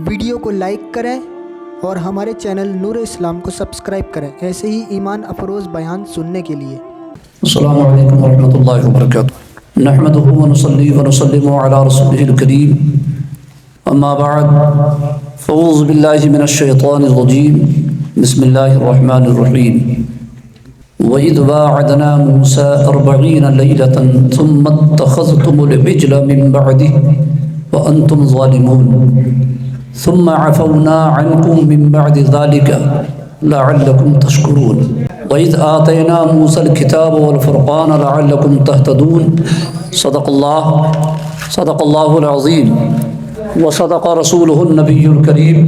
Video کو like کریں اور ہمارے چینل نور اسلام کو سبسکرائب کریں ایسے ہی ایمان افروز بیان سننے کے لیے۔ السلام علیکم ورحمۃ اللہ وبرکاتہ۔ نحمده ونصلي ونسلم على رسوله الكريم اما بعد فاعوذ باللہ من الشیطان الرجیم بسم اللہ الرحمن الرحیم۔ وَإِذْ وَاعَدْنَا مُوسَىٰ 40 لَيْلَةً ثُمَّ اتَّخَذْتُمُ الْعِجْلَ مِن بَعْدِهِ وَأَنْتُمْ ظَالِمُونَ ثُمَّ عَفَوْنَا عَنْكُم مِّن بَعْدِ ذَلِكَ لَعَلَّكُمْ تَشْكُرُونَ وَإِذْ آتَيْنَا مُوسَى الْكِتَابَ وَالْفُرْقَانَ لَعَلَّكُمْ تَهْتَدُونَ صدق اللہ العظیم وصدق رسولہ النبی الکریم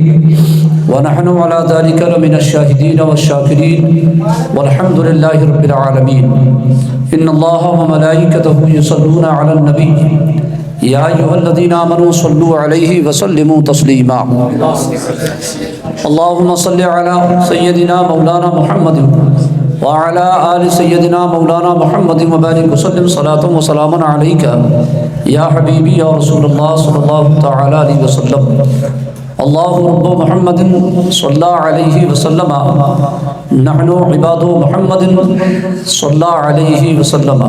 ونحن على ذلك لمن الشاهدين والشاكرين والحمد لله رب العالمين۔ ان الله وملائكته يصلون على النبي يا ايها الذين امنوا صلوا عليه وسلموا تسليما۔ اللهم صل على سيدنا مولانا محمد وعلى آل سيدنا مولانا محمد وبارك وسلم صلاة وسلاما عليك يا حبيبي يا رسول الله صلى الله تعالى عليه وسلم۔ اللہ رب محمد صلی اللہ علیہ وسلم نحن عباد محمد صلی اللہ علیہ وسلم۔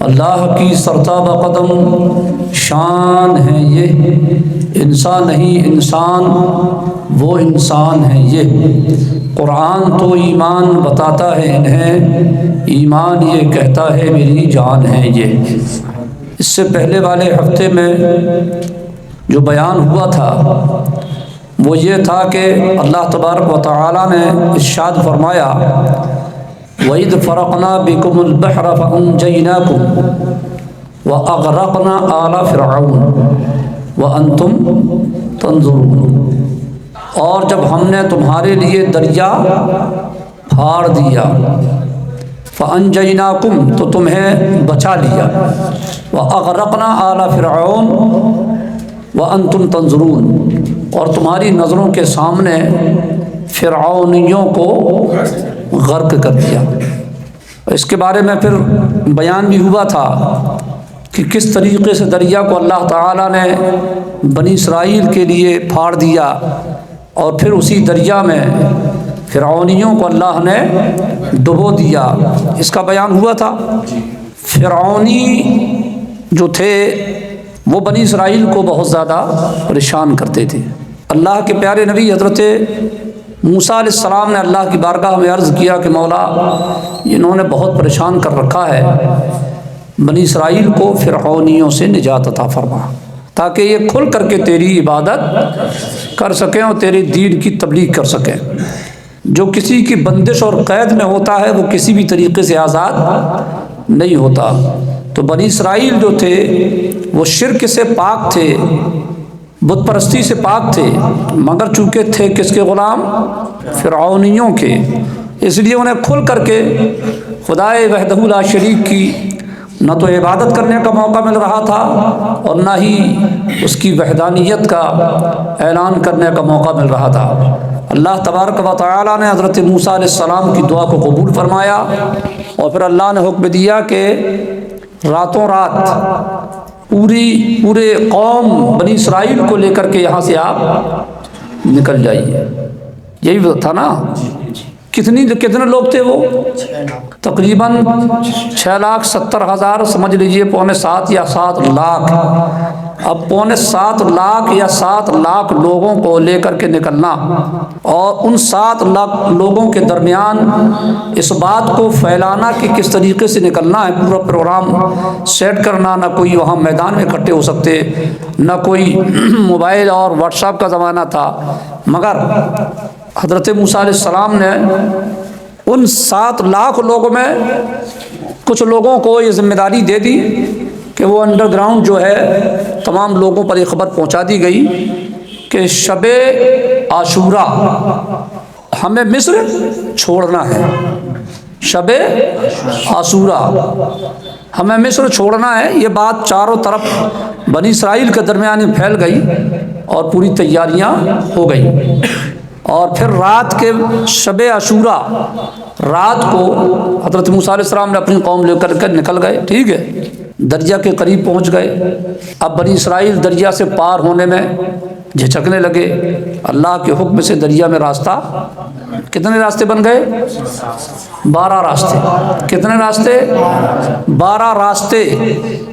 اللہ کی سرتاب قدم شان ہے یہ، انسان نہیں انسان وہ انسان ہے یہ۔ قرآن تو ایمان بتاتا ہے انہیں، ایمان یہ کہتا ہے میری جان ہے یہ۔ اس سے پہلے والے ہفتے میں جو بیان ہوا تھا وہ یہ تھا کہ اللہ تبارک و تعالیٰ نے ارشاد فرمایا وَإِذْ فَرَقْنَا بِكُمُ الْبَحْرَ فَأَنْجَيْنَاكُمْ وَأَغْرَقْنَا آلَ فِرْعَوْنَ وَأَنْتُمْ تَنْظُرُونَ۔ اور جب ہم نے تمہارے لیے دریا پھاڑ دیا، فَأَنْجَيْنَاكُمْ تو تمہیں بچا لیا، وَأَغْرَقْنَا آلَ فِرْعَوْنَ وَأَنْتُمْ تَنْظُرُونَ اور تمہاری نظروں کے سامنے فرعونیوں کو غرق کر دیا۔ اس کے بارے میں پھر بیان بھی ہوا تھا کہ کس طریقے سے دریا کو اللہ تعالیٰ نے بنی اسرائیل کے لیے پھاڑ دیا اور پھر اسی دریا میں فرعونیوں کو اللہ نے ڈبو دیا۔ اس کا بیان ہوا تھا۔ فرعونی جو تھے وہ بنی اسرائیل کو بہت زیادہ پریشان کرتے تھے۔ اللہ کے پیارے نبی حضرت موسیٰ علیہ السلام نے اللہ کی بارگاہ میں عرض کیا کہ مولا انہوں نے بہت پریشان کر رکھا ہے، بنی اسرائیل کو فرعونیوں سے نجات عطا فرما تاکہ یہ کھل کر کے تیری عبادت کر سکیں اور تیرے دین کی تبلیغ کر سکیں۔ جو کسی کی بندش اور قید میں ہوتا ہے وہ کسی بھی طریقے سے آزاد نہیں ہوتا۔ تو بنی اسرائیل جو تھے وہ شرک سے پاک تھے، بت پرستی سے پاک تھے، مگر چونکہ تھے کس کے غلام؟ فرعونیوں کے۔ اس لیے انہیں کھل کر کے خدائے وحدہ لا شریک کی نہ تو عبادت کرنے کا موقع مل رہا تھا اور نہ ہی اس کی وحدانیت کا اعلان کرنے کا موقع مل رہا تھا۔ اللہ تبارک و تعالیٰ نے حضرت موسیٰ علیہ السلام کی دعا کو قبول فرمایا اور پھر اللہ نے حکم دیا کہ راتوں رات پورے قوم بنی اسرائیل کو لے کر کے یہاں سے آپ نکل جائیے۔ یہی تھا نا؟ کتنے لوگ تھے وہ؟ تقریباً 6,70,000 سمجھ لیجئے، 6.25 یا 7 لاکھ۔ اب 6.25 لاکھ یا 7 لاکھ لوگوں کو لے کر کے نکلنا اور ان 7 لاکھ لوگوں کے درمیان اس بات کو پھیلانا کہ کس طریقے سے نکلنا ہے، پورا پروگرام سیٹ کرنا۔ نہ کوئی وہاں میدان میں اکٹھے ہو سکتے، نہ کوئی موبائل اور واٹس ایپ کا زمانہ تھا، مگر حضرت موسیٰ علیہ السلام نے ان 7 لاکھ لوگوں میں کچھ لوگوں کو یہ ذمہ داری دے دی کہ وہ انڈر گراؤنڈ جو ہے تمام لوگوں پر یہ خبر پہنچا دی گئی کہ شب عاشورہ ہمیں مصر چھوڑنا ہے، شب عاشورہ ہمیں مصر چھوڑنا ہے۔ یہ بات چاروں طرف بنی اسرائیل کے درمیان پھیل گئی اور پوری تیاریاں ہو گئی۔ اور پھر رات کے شب عاشورہ رات کو حضرت موسیٰ علیہ السلام نے اپنی قوم لے کر نکل گئے، ٹھیک ہے، دریا کے قریب پہنچ گئے۔ اب بنی اسرائیل دریا سے پار ہونے میں جھچکنے لگے، اللہ کے حکم سے دریا میں راستہ، کتنے راستے بن گئے؟ 12 راستے۔ کتنے راستے؟ 12 راستے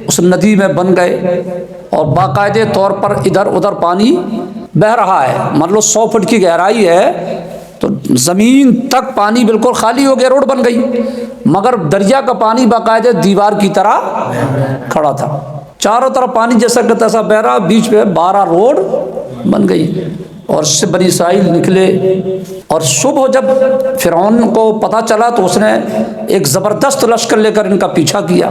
اس ندی میں بن گئے، اور باقاعدے طور پر ادھر ادھر پانی بہہ رہا ہے۔ مطلب 100 فٹ کی گہرائی ہے تو زمین تک پانی بالکل خالی ہو گیا، روڈ بن گئی، مگر دریا کا پانی باقاعدہ دیوار کی طرح کھڑا تھا، چاروں طرف پانی جیسا کہ تیسا بہ رہا، بیچ میں 12 روڈ بن گئی، اور اس سے بنی اسرائیل نکلے۔ اور صبح جب فرعون کو پتہ چلا تو اس نے ایک زبردست لشکر لے کر ان کا پیچھا کیا،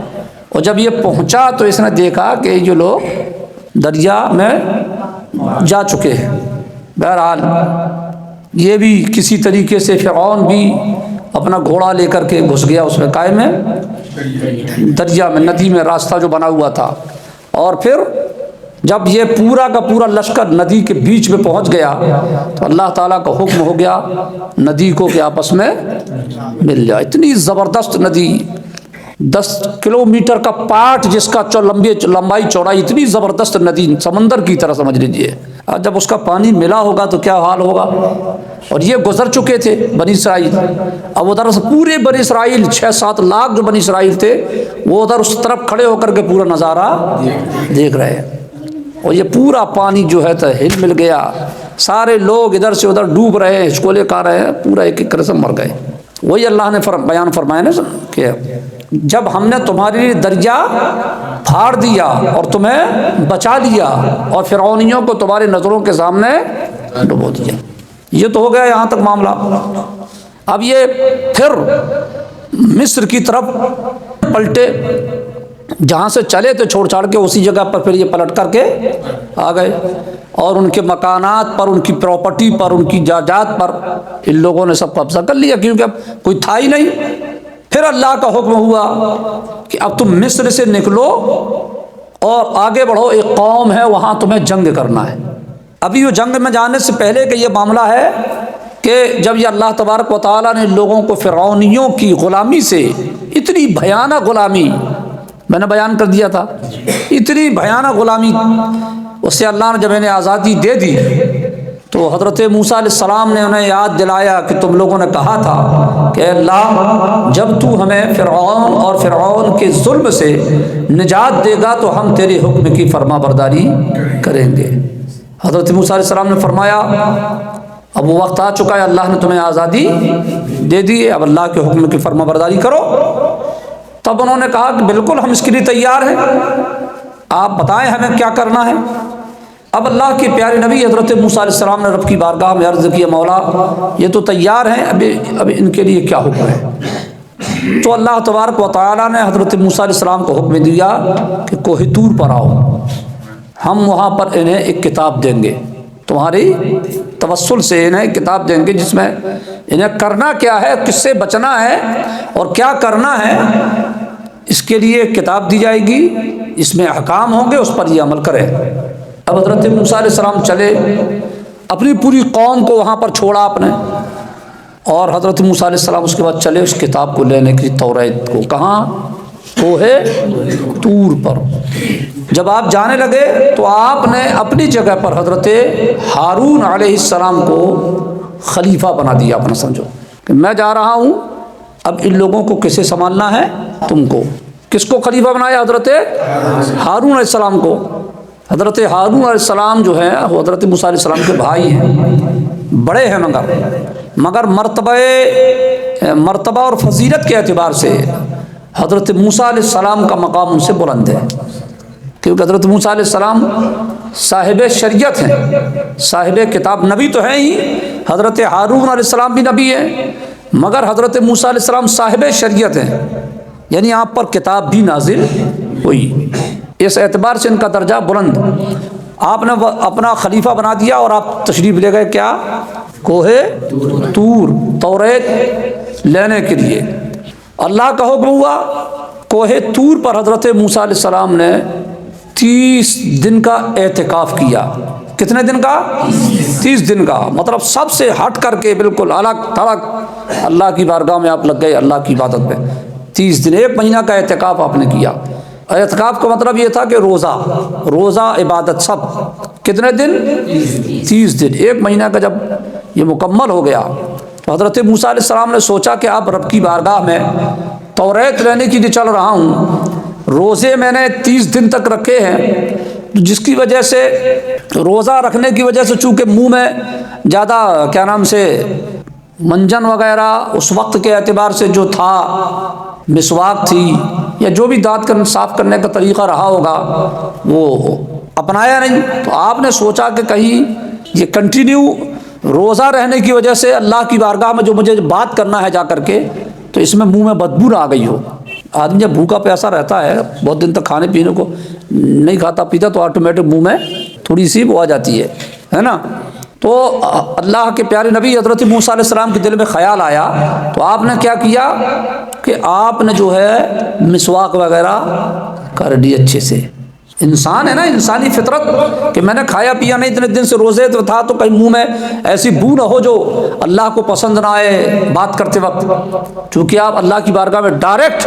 اور جب یہ پہنچا تو اس نے دیکھا کہ یہ لوگ دریا میں جا چکے ہیں۔ بہرحال یہ بھی کسی طریقے سے فرعون بھی اپنا گھوڑا لے کر کے گھس گیا اس میں، کائے میں، دریا میں، ندی میں راستہ جو بنا ہوا تھا۔ اور پھر جب یہ پورا کا پورا لشکر ندی کے بیچ میں پہنچ گیا تو اللہ تعالیٰ کا حکم ہو گیا ندی کو کہ آپس میں مل جائے۔ اتنی زبردست ندی، 10 کلومیٹر کا پاٹ جس کا لمبائی چوڑائی، اتنی زبردست ندی، سمندر کی طرح سمجھ لیجیے۔ جب اس کا پانی ملا ہوگا تو کیا حال ہوگا۔ اور یہ گزر چکے تھے بنی اسرائیل، اب ادھر سے پورے بنی اسرائیل 6-7 لاکھ جو بنی اسرائیل تھے وہ ادھر اس طرف کھڑے ہو کر کے پورا نظارہ دیکھ رہے ہیں، اور یہ پورا پانی جو ہے تو ہل مل گیا، سارے لوگ ادھر سے ادھر ڈوب رہے ہیں، ہچکولے کھا رہے ہیں، پورا ایک ایک سے مر گئے۔ وہی اللہ نے بیان فرمایا نا کہ جب ہم نے تمہارے لیے دریا پھاڑ دیا اور تمہیں بچا لیا، اور فرعونیوں کو تمہاری نظروں کے سامنے ڈبو دیا۔ یہ تو ہو گیا یہاں تک معاملہ۔ اب یہ پھر مصر کی طرف پلٹے، جہاں سے چلے تھے چھوڑ چھاڑ کے اسی جگہ پر پھر یہ پلٹ کر کے آ گئے، اور ان کے مکانات پر، ان کی پراپرٹی پر، ان کی جائیداد پر ان لوگوں نے سب قبضہ کر لیا، کیونکہ اب کوئی تھا ہی نہیں۔ پھر اللہ کا حکم ہوا کہ اب تم مصر سے نکلو اور آگے بڑھو، ایک قوم ہے وہاں تمہیں جنگ کرنا ہے۔ ابھی وہ جنگ میں جانے سے پہلے کہ یہ معاملہ ہے کہ جب یہ اللہ تبارک و تعالیٰ نے لوگوں کو فرعونیوں کی غلامی سے، اتنی بھیانک غلامی میں نے بیان کر دیا تھا، اتنی بھیانک غلامی، اس سے اللہ نے جب انہیں آزادی دے دی تو حضرت موسیٰ علیہ السلام نے انہیں یاد دلایا کہ تم لوگوں نے کہا تھا کہ اللہ جب تو ہمیں فرعون اور فرعون کے ظلم سے نجات دے گا تو ہم تیرے حکم کی فرما برداری کریں گے۔ حضرت موسیٰ علیہ السلام نے فرمایا اب وہ وقت آ چکا ہے، اللہ نے تمہیں آزادی دے دی ہے، اب اللہ کے حکم کی فرما برداری کرو۔ تب انہوں نے کہا کہ بالکل ہم اس کے لیے تیار ہیں، آپ بتائیں ہمیں کیا کرنا ہے۔ اب اللہ کے پیارے نبی حضرت موسیٰ علیہ السلام نے رب کی بارگاہ میں عرض کیا مولا یہ تو تیار ہیں، اب ان کے لیے کیا حکم ہے۔ تو اللہ تبارک و تعالیٰ نے حضرت موسیٰ علیہ السلام کو حکم دیا کہ کوہ طور پر آؤ، ہم وہاں پر انہیں ایک کتاب دیں گے، تمہاری توسل سے انہیں ایک کتاب دیں گے جس میں انہیں کرنا کیا ہے، کس سے بچنا ہے اور کیا کرنا ہے، اس کے لیے ایک کتاب دی جائے گی، اس میں احکام ہوں گے، اس پر یہ عمل کریں۔ اب حضرت موسیٰ علیہ السلام چلے، اپنی پوری قوم کو وہاں پر چھوڑا اپنے، اور حضرت موسیٰ علیہ السلام اس کے بعد چلے اس کتاب کو لینے کی، توریت کو، کہاں؟ کوہ طور پر۔ جب آپ جانے لگے تو آپ نے اپنی جگہ پر حضرت ہارون علیہ السلام کو خلیفہ بنا دیا اپنا، سمجھو کہ میں جا رہا ہوں، اب ان لوگوں کو کسے سنبھالنا ہے؟ تم کو۔ کس کو خلیفہ بنایا؟ حضرت ہارون علیہ السلام کو۔ حضرت ہارون علیہ السلام جو ہیں وہ حضرت موسیٰ علیہ السلام کے بھائی ہیں، بڑے ہیں، مگر مرتبہ اور فضیلت کے اعتبار سے حضرت موسیٰ علیہ السلام کا مقام ان سے بلند ہے، کیونکہ حضرت موسیٰ علیہ السلام صاحب شریعت ہیں، صاحب کتاب، نبی تو ہیں ہی، حضرت ہارون علیہ السلام بھی نبی ہیں، مگر حضرت موسیٰ علیہ السلام صاحب شریعت ہیں، یعنی آپ پر کتاب بھی نازل ہوئی، اس اعتبار سے ان کا درجہ بلند۔ آپ نے اپنا خلیفہ بنا دیا اور آپ تشریف لے گئے کیا؟ کوہ طور، توریت لینے کے لیے۔ اللہ کا حکم ہوا، کوہ طور پر حضرت موسیٰ علیہ السلام نے 30 دن کا اعتکاف کیا۔ کتنے دن کا؟ 30 دن کا، مطلب سب سے ہٹ کر کے بالکل الگ تھلگ اللہ کی بارگاہ میں آپ لگ گئے، اللہ کی عبادت میں 30 دن، 1 مہینہ کا اعتکاف آپ نے کیا۔ اعتکاف کا مطلب یہ تھا کہ روزہ عبادت سب کتنے دن؟ 30 دن. 1 مہینہ کا جب یہ مکمل ہو گیا تو حضرت موسیٰ علیہ السلام نے سوچا کہ اب رب کی بارگاہ میں توریت لینے کے لیے چل رہا ہوں، روزے میں نے 30 دن تک رکھے ہیں، جس کی وجہ سے روزہ رکھنے کی وجہ سے چونکہ منہ میں زیادہ کیا نام سے منجن وغیرہ اس وقت کے اعتبار سے جو تھا، مسواک تھی یا جو بھی دانت صاف کرنے کا طریقہ رہا ہوگا وہ اپنایا نہیں. تو آپ نے سوچا کہ کہیں یہ کنٹینیو روزہ رہنے کی وجہ سے اللہ کی بارگاہ میں جو مجھے بات کرنا ہے جا کر کے تو اس میں منہ میں بدبو نہ آ گئی ہو. آدمی جب بھوکا پیاسا رہتا ہے بہت دن تک کھانے پینے کو نہیں کھاتا پیتا تو آٹومیٹک منہ میں تھوڑی سی وہ آ جاتی ہے نا. تو اللہ کے پیارے نبی حضرت موسیٰ علیہ السلام کے دل میں خیال آیا تو آپ نے کیا کیا کہ آپ نے جو ہے مسواک وغیرہ کر دی اچھے سے. انسان ہے نا، انسانی فطرت کہ میں نے کھایا پیا نہیں اتنے دن سے روزے تو تھا تو کہیں منہ میں ایسی بو نہ ہو جو اللہ کو پسند نہ آئے بات کرتے وقت. چونکہ آپ اللہ کی بارگاہ میں ڈائریکٹ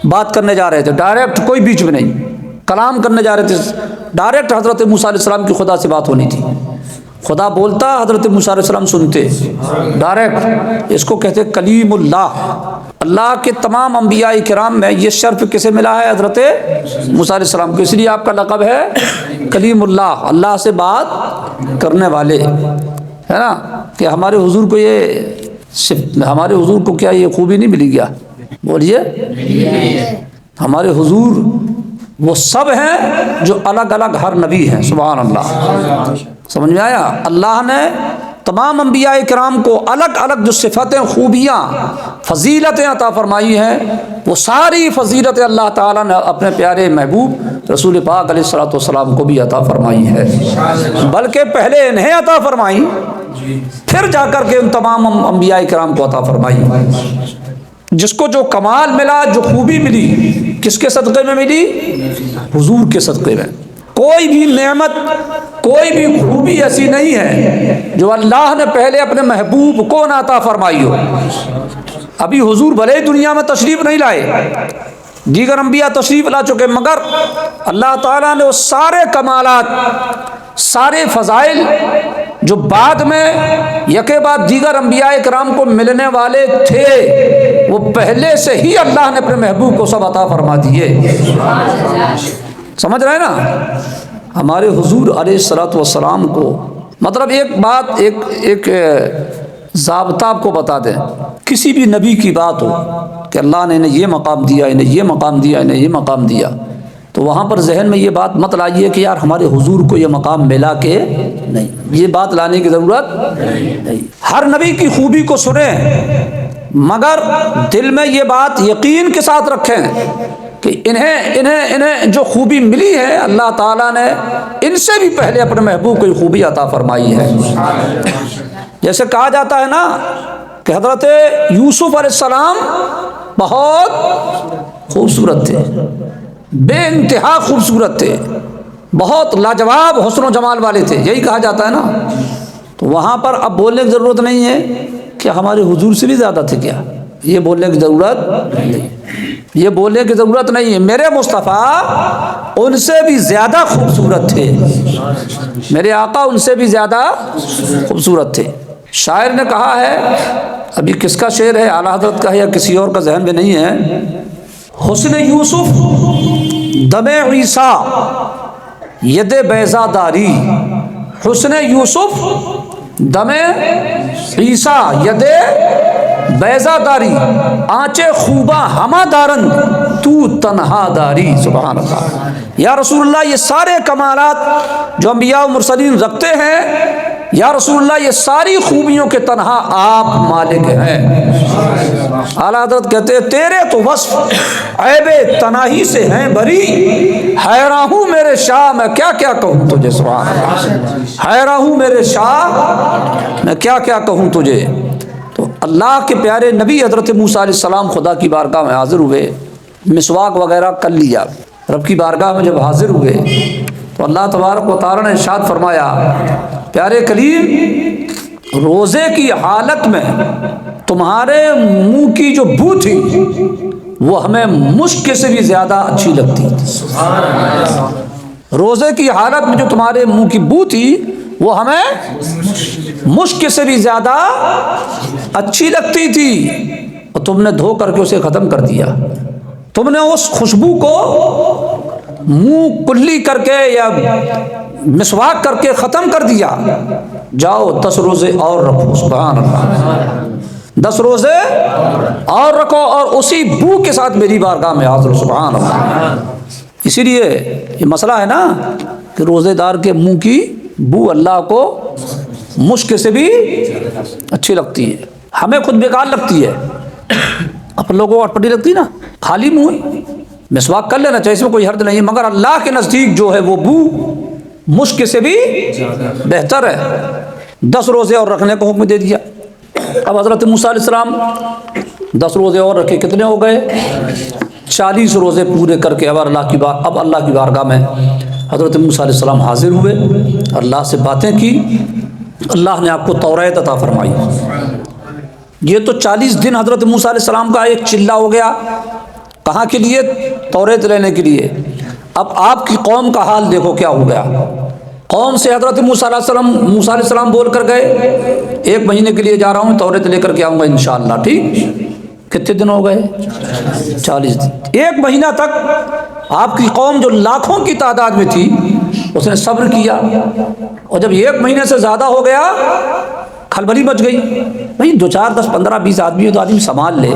بات کرنے جا رہے تھے، ڈائریکٹ کوئی بیچ میں نہیں، کلام کرنے جا رہے تھے، ڈائریکٹ حضرت موسیٰ علیہ السلام کی خدا سے بات ہونی تھی. خدا بولتا حضرت موسیٰ علیہ السلام سنتے ڈائریکٹ. اس کو کہتے کلیم اللہ. اللہ کے تمام انبیاء کرام میں یہ شرف کسے ملا ہے؟ حضرت موسیٰ علیہ السلام کو. اس لیے آپ کا لقب ہے کلیم اللہ، اللہ سے بات کرنے والے، ہے نا. کہ ہمارے حضور کو کیا یہ خوبی نہیں ملی کیا؟ بولیے. ہمارے حضور وہ سب ہیں جو الگ الگ ہر نبی ہیں. سبحان اللہ. سمجھ میں آیا؟ اللہ نے تمام انبیاء کرام کو الگ الگ جو صفتیں، خوبیاں، فضیلتیں عطا فرمائی ہیں وہ ساری فضیلتیں اللہ تعالیٰ نے اپنے پیارے محبوب رسول پاک علیہ الصلوۃ والسلام کو بھی عطا فرمائی ہے. بلکہ پہلے انہیں عطا فرمائی پھر جا کر کے ان تمام انبیاء کرام کو عطا فرمائی. جس کو جو کمال ملا، جو خوبی ملی، کس کے صدقے میں ملی؟ حضور کے صدقے میں. کوئی بھی نعمت، کوئی بھی خوبی ایسی نہیں ہے جو اللہ نے پہلے اپنے محبوب کو نہ عطا فرمائی ہو. ابھی حضور بھلے ہی دنیا میں تشریف نہیں لائے، دیگر انبیاء تشریف لا چکے، مگر اللہ تعالیٰ نے وہ سارے کمالات، سارے فضائل جو بعد میں یکے بعد دیگر انبیاء کرام کو ملنے والے تھے وہ پہلے سے ہی اللہ نے اپنے محبوب کو سب عطا فرما دیے. سمجھ رہے ہیں نا؟ ہمارے حضور علیہ الصلوۃ والسلام کو مطلب ایک بات، ایک ضابطہ آپ کو بتا دیں. کسی بھی نبی کی بات ہو کہ اللہ نے انہیں یہ مقام دیا، انہیں یہ مقام دیا، انہیں یہ مقام دیا، تو وہاں پر ذہن میں یہ بات مت لائیے کہ یار ہمارے حضور کو یہ مقام ملا کہ نہیں. یہ بات لانے کی ضرورت نہیں. ہر نبی کی خوبی کو سنیں مگر دل میں یہ بات یقین کے ساتھ رکھیں کہ انہیں جو خوبی ملی ہے اللہ تعالیٰ نے ان سے بھی پہلے اپنے محبوب کو خوبی عطا فرمائی ہے. جیسے کہا جاتا ہے نا کہ حضرت یوسف علیہ السلام بہت خوبصورت تھے، بے انتہا خوبصورت تھے، بہت لاجواب حسن و جمال والے تھے، یہی کہا جاتا ہے نا. تو وہاں پر اب بولنے کی ضرورت نہیں ہے کہ ہمارے حضور سے بھی زیادہ تھے کیا، یہ بولنے کی ضرورت نہیں، یہ بولنے کی ضرورت نہیں ہے. میرے مصطفیٰ ان سے بھی زیادہ خوبصورت تھے، میرے آقا ان سے بھی زیادہ خوبصورت تھے. شاعر نے کہا ہے، ابھی کس کا شعر ہے، اعلیٰ حضرت کا ہے یا کسی اور کا ذہن میں نہیں ہے، حسن یوسف دم عیسیٰ ید بیضا داری، حسن یوسف دم عیسیٰ ید بیضا داری، آنچے خوباں ہما دارن تو تنہا داری. سبحان اللہ. یا رسول اللہ یہ سارے کمالات جو انبیاء و مرسلین رکھتے ہیں، یا رسول اللہ یہ ساری خوبیوں کے تنہا آپ مالک ہیں. اعلیٰ حضرت کہتے ہیں تیرے تو وصف عیب تناہی سے ہیں بری، حیراں ہوں میرے شاہ میں کیا کیا کہوں تجھے. سبحان اللہ. حیراں ہوں میرے شاہ میں کیا کیا کہوں تجھے. تو اللہ کے پیارے نبی حضرت موسیٰ علیہ السلام خدا کی بارگاہ میں حاضر ہوئے، مسواک وغیرہ کر لیا. رب کی بارگاہ میں جب حاضر ہوئے تو اللہ تبارک و تعالیٰ نے ارشاد فرمایا، پیارے کلیم روزے کی حالت میں تمہارے منہ کی جو بو تھی وہ ہمیں مشک سے بھی زیادہ اچھی لگتی تھی۔ روزے کی حالت میں جو تمہارے منہ کی بو تھی وہ ہمیں مشک سے بھی زیادہ اچھی لگتی تھی، اور تم نے دھو کر کے اسے ختم کر دیا۔ تم نے اس خوشبو کو منہ کلی کر کے یا مسواک کر کے ختم کر دیا۔ جاؤ 10 روزے اور رکھو، سبحان اللہ، 10 روزے اور رکھو اور اسی بو کے ساتھ میری بارگاہ میں حاضر ہو، سبحان اللہ۔ اسی لیے یہ مسئلہ ہے نا کہ روزے دار کے منہ کی بو اللہ کو مشک سے بھی اچھی لگتی ہے، ہمیں خود بیکار لگتی ہے، اپنے لوگوں کو اٹپٹی لگتی نا، خالی منہ مسواک کر لینا چاہیے، اس میں کوئی حرج نہیں، مگر اللہ کے نزدیک جو ہے وہ بو مشک سے بھی بہتر ہے۔ 10 روزے اور رکھنے کا حکم دے دیا۔ اب حضرت موسیٰ علیہ السلام 10 روزے اور رکھے، کتنے ہو گئے؟ 40 روزے پورے کر کے اب اللہ کی بارگاہ میں حضرت موسیٰ علیہ السلام حاضر ہوئے، اللہ سے باتیں کی، اللہ نے آپ کو توریت عطا فرمائی۔ یہ تو 40 دن حضرت موسیٰ علیہ السلام کا ایک چلہ ہو گیا، کہاں کے لیے؟ توریت لینے کے لیے۔ اب آپ کی قوم کا حال دیکھو کیا ہو گیا۔ قوم سے حضرت موسیٰ علیہ السلام بول کر گئے 1 مہینے کے لیے جا رہا ہوں، توریت لے کر کے آؤں گا انشاءاللہ، ٹھیک؟ کتنے دن ہو گئے؟ 40 دن۔ 1 مہینہ تک آپ کی قوم جو لاکھوں کی تعداد میں تھی اس نے صبر کیا، اور جب 1 مہینے سے زیادہ ہو گیا کھلبلی مچ گئی۔ بھائی 2 4 10 15 20 آدمی ہو تو آدمی سنبھال لے،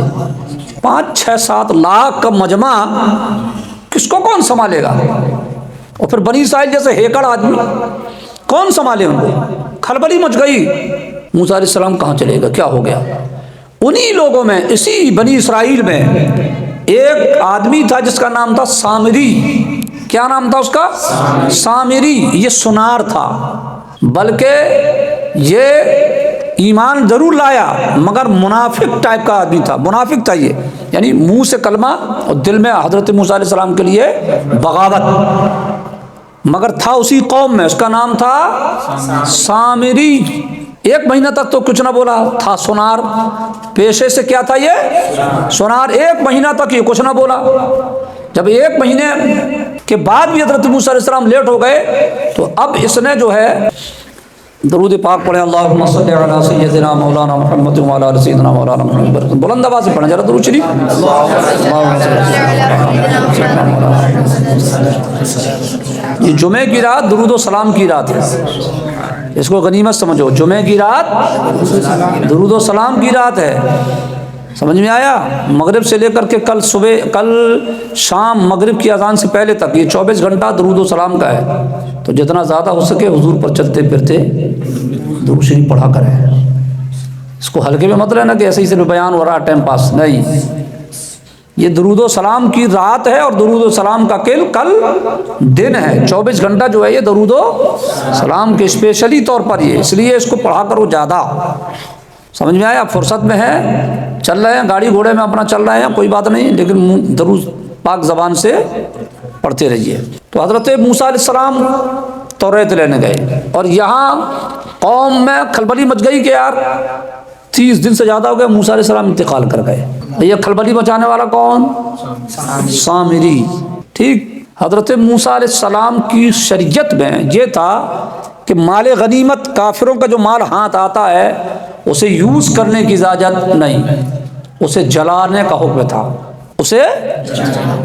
5 6 7 لاکھ کا مجمع کس کو کون سنبھالے گا؟ اور پھر بنی اسرائیل جیسے ہیکڑ آدمی کون سنبھالے ان کو؟ کھلبلی مچ گئی۔ موسیٰ علیہ السلام کہاں چلے گا؟ کیا ہو گیا؟ انہی لوگوں میں، اسی بنی اسرائیل میں ایک آدمی تھا جس کا نام تھا سامری۔ کیا نام تھا اس کا؟ سامری۔ یہ سنار تھا، بلکہ یہ ایمان ضرور لایا مگر منافق ٹائپ کا آدمی تھا، منافق تھا یہ، یعنی منہ سے کلمہ اور دل میں حضرت موسیٰ علیہ السلام کے لیے بغاوت، مگر تھا اسی قوم میں، اس کا نام تھا سامری۔ 1 مہینہ تک تو کچھ نہ بولا، تھا سنار، پیشے سے کیا تھا یہ؟ سنار۔ 1 مہینہ تک یہ کچھ نہ بولا۔ جب 1 مہینے کے بعد بھی حضرت موسیٰ علیہ السلام لیٹ ہو گئے تو اب اس نے جو ہے درود پاک پڑھیں، اللہم صلی علی سیدنا مولانا محمد وعلی آل سیدنا مولانا محمد، بلند آواز سے پڑھیں ذرا درود شریف۔ یہ جمعے کی رات درود و سلام کی رات ہے، اس کو غنیمت سمجھو، جمعے کی رات درود و سلام کی رات ہے، سمجھ میں آیا؟ مغرب سے لے کر کے کل شام مغرب کی اذان سے پہلے تک یہ 24 گھنٹہ درود و سلام کا ہے، تو جتنا زیادہ ہو سکے حضور پر چلتے پھرتے درود شریف پڑھا کریں۔ اس کو ہلکے میں مت لینا کہ ایسے ہی صرف بیان ہو رہا ٹائم پاس، نہیں، یہ درود و سلام کی رات ہے، اور درود و سلام کا کل دن ہے۔ 24 گھنٹہ جو ہے یہ درود و سلام کے اسپیشلی طور پر یہ، اس لیے اس کو پڑھا کرو زیادہ، سمجھ میں آیا؟ فرصت میں ہے، چل رہے ہیں گاڑی گھوڑے میں اپنا چل رہے ہیں، کوئی بات نہیں، لیکن درود پاک زبان سے پڑھتے رہیے۔ تو حضرت موسیٰ علیہ السلام توریت لینے گئے، اور یہاں قوم میں کھلبلی مچ گئی کہ یار 30 دن سے زیادہ ہو گئے، موسیٰ علیہ السلام انتقال کر گئے۔ یہ کھلبلی مچانے والا کون؟ سامری، ٹھیک۔ حضرت موسیٰ علیہ السلام کی شریعت میں یہ تھا کہ مال غنیمت، کافروں کا جو مال ہاتھ آتا ہے اسے یوز کرنے کی اجازت نہیں، اسے جلانے کا حکم تھا، اسے۔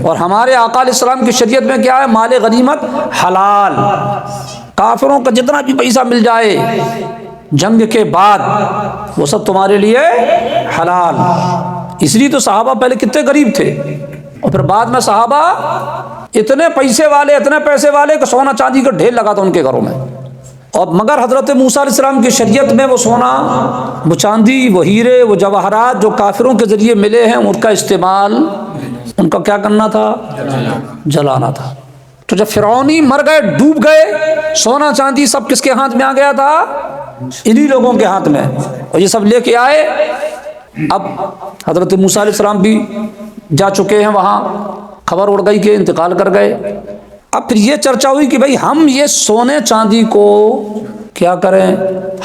اور ہمارے آقا علیہ السلام کی شریعت میں کیا ہے؟ مال غنیمت حلال، کافروں کا جتنا بھی پیسہ مل جائے جنگ کے بعد وہ سب تمہارے لیے حلال۔ اس لیے تو صحابہ پہلے کتنے غریب تھے، اور پھر بعد میں صحابہ اتنے پیسے والے کہ سونا چاندی کا ڈھیر لگا تھا ان کے گھروں میں۔ اور مگر حضرت موسیٰ علیہ السلام کی شریعت میں وہ سونا، وہ چاندی، وہ ہیرے، وہ جواہرات جو کافروں کے ذریعے ملے ہیں ان کا استعمال، ان کا کیا کرنا تھا؟ جلانا تھا۔ تو جب فرعونی مر گئے، ڈوب گئے، سونا چاندی سب کس کے ہاتھ میں آ گیا تھا؟ انہی لوگوں کے ہاتھ میں، اور یہ سب لے کے آئے۔ اب حضرت موسیٰ علیہ السلام بھی جا چکے ہیں وہاں، خبر اڑ گئی کہ انتقال کر گئے۔ اب پھر یہ چرچا ہوئی کہ بھائی ہم یہ سونے چاندی کو کیا کریں،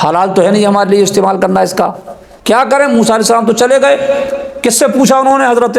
حلال تو ہے نہیں ہمارے لیے استعمال کرنا، اس کا کیا کریں؟ موسیٰ علیہ السلام تو چلے گئے، کس سے پوچھا انہوں نے؟ حضرت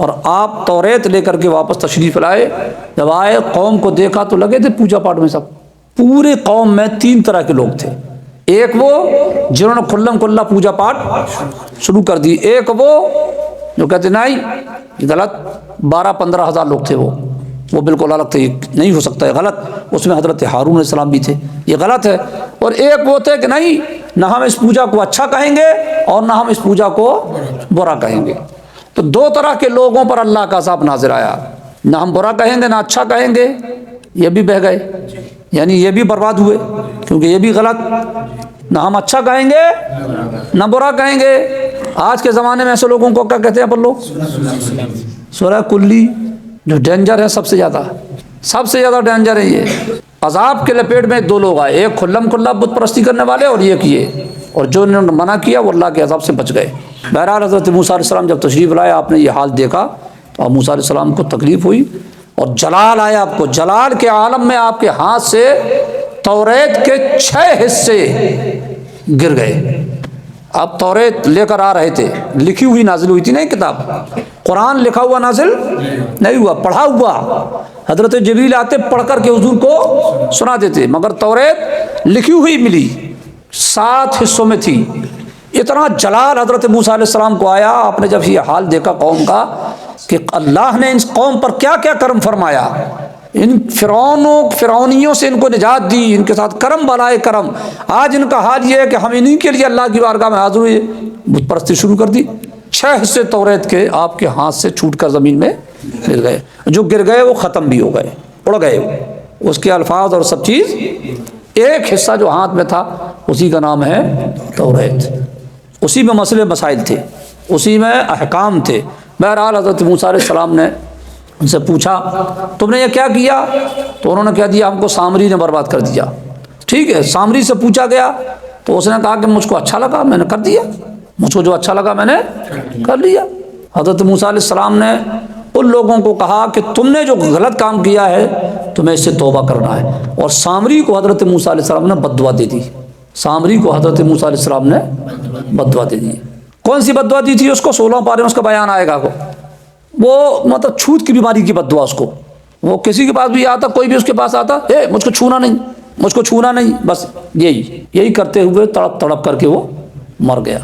اور آپ توریت لے کر کے واپس تشریف لائے، جب آئے قوم کو دیکھا تو لگے تھے پوجا پاٹ میں، سب پورے قوم میں 3 طرح کے لوگ تھے، ایک وہ جنہوں نے کھلم کھلا پوجا پاٹ شروع کر دی، ایک وہ جو کہتے نہیں یہ غلط، 12-15 ہزار لوگ تھے وہ بالکل الگ تھے، یہ نہیں ہو سکتا ہے غلط، اس میں حضرت ہارون علیہ السلام بھی تھے، یہ غلط ہے، اور ایک وہ تھے کہ نہیں نہ ہم اس پوجا کو اچھا کہیں گے اور نہ ہم اس پوجا کو برا کہیں گے۔ تو 2 طرح کے لوگوں پر اللہ کا عذاب نازل آیا، نہ ہم برا کہیں گے نہ اچھا کہیں گے، یہ بھی بہہ گئے، یعنی یہ بھی برباد ہوئے کیونکہ یہ بھی غلط، نہ ہم اچھا کہیں گے نہ برا کہیں گے۔ آج کے زمانے میں ایسے لوگوں کو کیا کہتے ہیں پر لوگ؟ سورہ کلی، جو ڈینجر ہے سب سے زیادہ ڈینجر ہے یہ۔ عذاب کے لپیٹ میں 2 لوگ آئے، ایک کھلم کھلا بت پرستی کرنے والے اور یہ کیے، اور جو انہوں نے منع کیا وہ اللہ کے عذاب سے بچ گئے۔ بہرحال حضرت موسیٰ علیہ السلام جب تشریف لائے، آپ نے یہ حال دیکھا تو آپ موسیٰ علیہ السلام کو تکلیف ہوئی اور جلال آیا آپ کو، جلال کے عالم میں آپ کے ہاتھ سے توریت کے 6 حصے گر گئے۔ آپ توریت لے کر آ رہے تھے، لکھی ہوئی نازل ہوئی تھی نا کتاب، قرآن لکھا ہوا نازل نہیں ہوا، پڑھا ہوا، حضرت جبریل آتے پڑھ کر کے حضور کو سنا دیتے، مگر توریت لکھی ہوئی ملی، 7 حصوں میں تھی۔ اتنا جلال حضرت موسیٰ علیہ السلام کو آیا، آپ نے جب یہ حال دیکھا قوم کا کہ اللہ نے ان قوم پر کیا کیا کرم فرمایا، ان فرعونیوں سے ان کو نجات دی، ان کے ساتھ کرم بالائے کرم، آج ان کا حال یہ ہے کہ ہم انہی کے لیے اللہ کی بارگاہ میں حاضر ہوئے، بت پرستی شروع کر دی۔ 6 حصے توریت کے آپ کے ہاتھ سے چھوٹ کر زمین میں گر گئے، جو گر گئے وہ ختم بھی ہو گئے، اڑ گئے، اس کے الفاظ اور سب چیز، ایک حصہ جو ہاتھ میں تھا اسی کا نام ہے توریت، اسی میں مسئلے مسائل تھے، اسی میں احکام تھے۔ بہرحال حضرت موسیٰ علیہ السلام نے ان سے پوچھا تم نے یہ کیا کیا؟ تو انہوں نے کہہ دیا ہم کو سامری نے برباد کر دیا۔ ٹھیک ہے، سامری سے پوچھا گیا تو اس نے کہا کہ مجھ کو اچھا لگا میں نے کر دیا، مجھ کو جو اچھا لگا میں نے کر لیا۔ حضرت موسیٰ علیہ السلام نے ان لوگوں کو کہا کہ تم نے جو غلط کام کیا ہے تمہیں اس سے توبہ کرنا ہے، اور سامری کو حضرت موسیٰ علیہ السلام نے بددعا دے دی، سامری کو حضرت موسیٰ علیہ السلام نے بددعا دے دی۔ کون سی بددعا دی تھی اس کو؟ 16 پارے میں اس کا بیان آئے گا، وہ مطلب چھوت کی بیماری کی بددعا اس کو، وہ کسی کے پاس بھی آتا، کوئی بھی اس کے پاس آتا، مجھ کو چھونا نہیں، مجھ کو چھونا نہیں، بس یہی کرتے ہوئے تڑپ تڑپ کر کے وہ مر گیا۔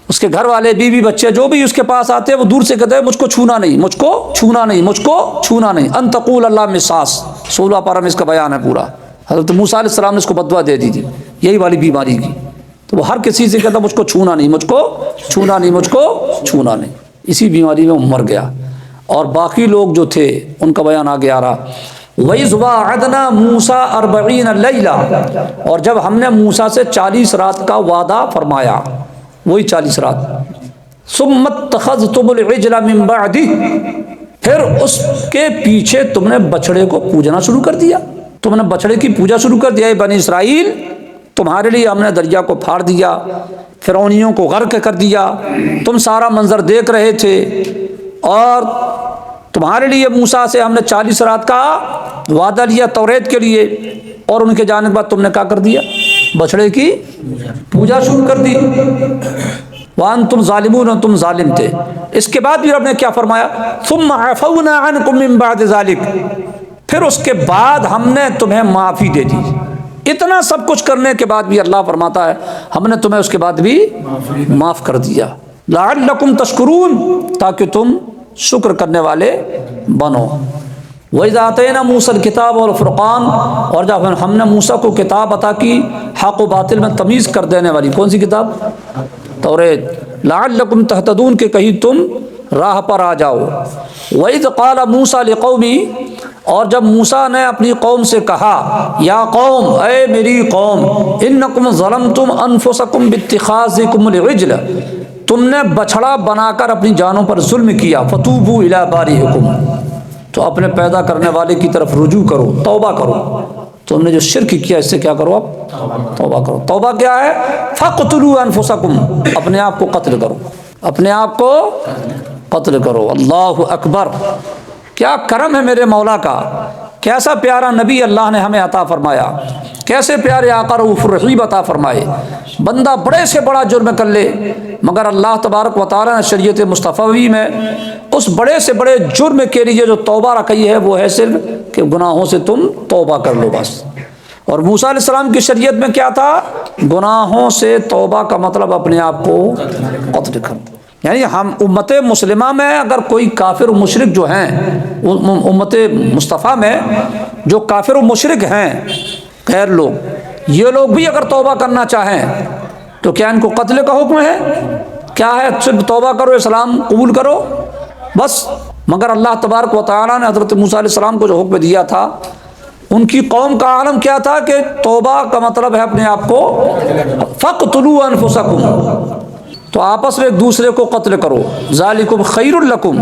اس کے گھر والے، بیوی، بچے جو بھی اس کے پاس آتے وہ دور سے کہتے ہیں مجھ کو چھونا نہیں، مجھ کو چھونا نہیں، مجھ کو چھونا نہیں، ان تقول اللہ مساس، 16 پارہ میں اس کا بیان ہے پورا۔ حضرت موسیٰ علیہ السلام نے اس کو بددعا دے دی تھی یہی والی بیماری کی، تو وہ ہر کسی سے کہتا مجھ کو چھونا نہیں، مجھ کو چھونا نہیں، مجھ کو چھونا نہیں، اسی بیماری میں وہ مر گیا۔ اور باقی لوگ جو تھے ان کا بیان آگے آ رہا، وَإِذْ وَاعَدْنَا مُوسَىٰ 40 لَيْلَةً، اور جب ہم نے موسیٰ سے 40 رات کا وعدہ فرمایا، وہی 40 رات، ثُمَّ اتَّخَذْتُمُ الْعِجْلَ مِن بَعْدِهِ، پھر اس کے پیچھے تم نے بچڑے کو پوجنا شروع کر دیا، تم نے بچڑے کی پوجا شروع کر دیا۔ اے بنی اسرائیل، تمہارے لیے ہم نے دریا کو پھاڑ دیا، فرعونیوں کو غرق کر دیا، تم سارا منظر دیکھ رہے تھے، اور تمہارے لیے موسیٰ سے ہم نے 40 رات کا وعدہ لیا توریت کے لیے، اور ان کے جانے کے بعد تم نے کیا کر دیا؟ بچڑے کی پوجا شروع کر دی۔ وَأَنْتُمْ ظَالِمُونَ، تم ظالم تھے۔ اس کے بعد بھی رب نے کیا فرمایا؟ ثُمَّ عَفَوْنَا عَنْكُمْ مِنْ بَعْدِ ذَلِكَ، پھر اس کے بعد ہم نے تمہیں معافی دے دی۔ اتنا سب کچھ کرنے کے بعد بھی اللہ فرماتا ہے ہم نے تمہیں اس کے بعد بھی معاف کر دیا، لعلکم تشکرون، تاکہ تم شکر کرنے والے بنو۔ وَإِذَا آتَيْنَا مُوسَى الْكِتَابَ وَالْفُرْقَانَ، اور جب ہم نے موسیٰ کو کتاب عطا کی حق و باطل میں تمیز کر دینے والی، کون سی کتاب؟ توریت، لعلکم تہتدون، کہ کہیں تم راہ پر آ جاؤ۔ وَإِذْ قَالَ مُوسَىٰ لِقَوْمِهِ، اور جب موسیٰ نے اپنی قوم سے کہا، یا قوم، اے میری قوم، انکم ظلمتم انفسکم باتخاذکم العجل، تم نے بچھڑا بنا کر اپنی جانوں پر ظلم کیا، فتوبوا الی باریکم، تو اپنے پیدا کرنے والے کی طرف رجوع کرو، توبہ کرو، تم نے جو شرک کیا اس سے کیا کرو؟ اب توبہ کرو۔ توبہ کیا ہے؟ فقتلوا انفسکم، اپنے آپ کو قتل کرو، اپنے آپ کو قتل کرو۔ اللہ اکبر، کیا کرم ہے میرے مولا کا، کیسا پیارا نبی اللہ نے ہمیں عطا فرمایا، کیسے پیارے آقا رؤوف الرحیم عطا فرمائے۔ بندہ بڑے سے بڑا جرم کر لے، مگر اللہ تبارک و تعالیٰ نے شریعت مصطفی میں اس بڑے سے بڑے جرم کے لیے جو توبہ رکھی ہے وہ ہے صرف کہ گناہوں سے تم توبہ کر لو بس۔ اور موسیٰ علیہ السلام کی شریعت میں کیا تھا؟ گناہوں سے توبہ کا مطلب اپنے آپ کو قتل کر دو۔ یعنی ہم امت مسلمہ میں اگر کوئی کافر و مشرک جو ہیں، امت مصطفیٰ میں جو کافر و مشرک ہیں غیر لوگ، یہ لوگ بھی اگر توبہ کرنا چاہیں تو کیا ان کو قتل کا حکم ہے؟ کیا ہے؟ صرف توبہ کرو، اسلام قبول کرو بس۔ مگر اللہ تبارک و تعالیٰ نے حضرت موسیٰ علیہ السلام کو جو حکم دیا تھا، ان کی قوم کا عالم کیا تھا کہ توبہ کا مطلب ہے اپنے آپ کو فَاقْتُلُوا أَنفُسَكُمْ، تو آپس میں ایک دوسرے کو قتل کرو، ذَلِكُمْ خَيْرٌ لَكُمْ،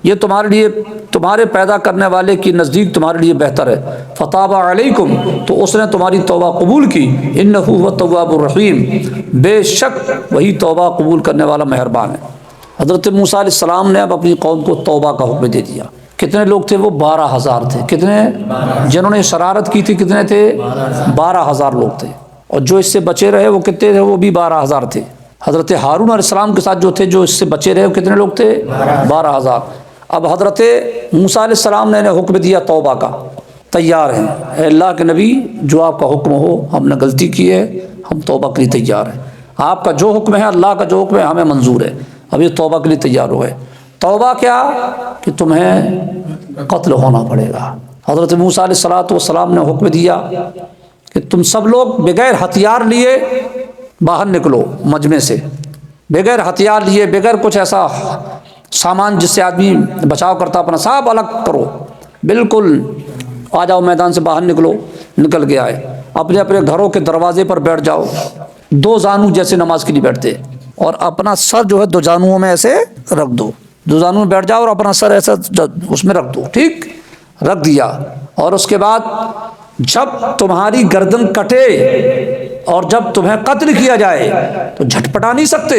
یہ تمہارے لیے، تمہارے پیدا کرنے والے کی نزدیک تمہارے لیے بہتر ہے۔ فَتَابَ عَلَيْكُمْ، تو اس نے تمہاری توبہ قبول کی، إِنَّهُ هُوَ التَّوَّابُ الرَّحِيمُ، بے شک وہی توبہ قبول کرنے والا مہربان ہے۔ حضرت موسیٰ علیہ السلام نے اب اپنی قوم کو توبہ کا حکم دے دیا۔ کتنے لوگ تھے وہ؟ 12,000 تھے۔ کتنے؟ جنہوں نے شرارت کی تھی کتنے تھے؟ 12,000 لوگ تھے۔ اور جو اس سے بچے رہے وہ کتنے تھے؟ وہ بھی 12,000 تھے۔ حضرت ہارون علیہ السلام کے ساتھ جو تھے، جو اس سے بچے رہے وہ کتنے لوگ تھے؟ 12,000۔ اب حضرت موسیٰ علیہ السلام نے انہیں حکم دیا توبہ کا، تیار ہیں، اے اللہ کے نبی جو آپ کا حکم ہو، ہم نے غلطی کی ہے، ہم توبہ کے لیے تیار ہیں، آپ کا جو حکم ہے، اللہ کا جو حکم ہے ہمیں منظور ہے، اب یہ توبہ کے لیے تیار ہو گئے۔ توبہ کیا؟ کہ تمہیں قتل ہونا پڑے گا۔ حضرت موسیٰ علیہ السلام نے حکم دیا کہ تم سب لوگ بغیر ہتھیار لیے باہر نکلو مجمع سے، بغیر ہتھیار لیے، بغیر کچھ ایسا سامان جس سے آدمی بچاؤ کرتا، اپنا سب الگ کرو، بالکل آ جاؤ میدان سے باہر نکلو۔ نکل کے آئے، اپنے اپنے گھروں کے دروازے پر بیٹھ جاؤ، دو زانو جیسے نماز کے لیے بیٹھتے، اور اپنا سر جو ہے دو زانوؤں میں ایسے رکھ دو، دو زانوں میں بیٹھ جاؤ اور اپنا سر ایسا اس میں رکھ دو، ٹھیک رکھ دیا۔ اور اس کے بعد جب تمہاری گردن کٹے اور جب تمہیں قتل کیا جائے تو جھٹپٹا نہیں سکتے،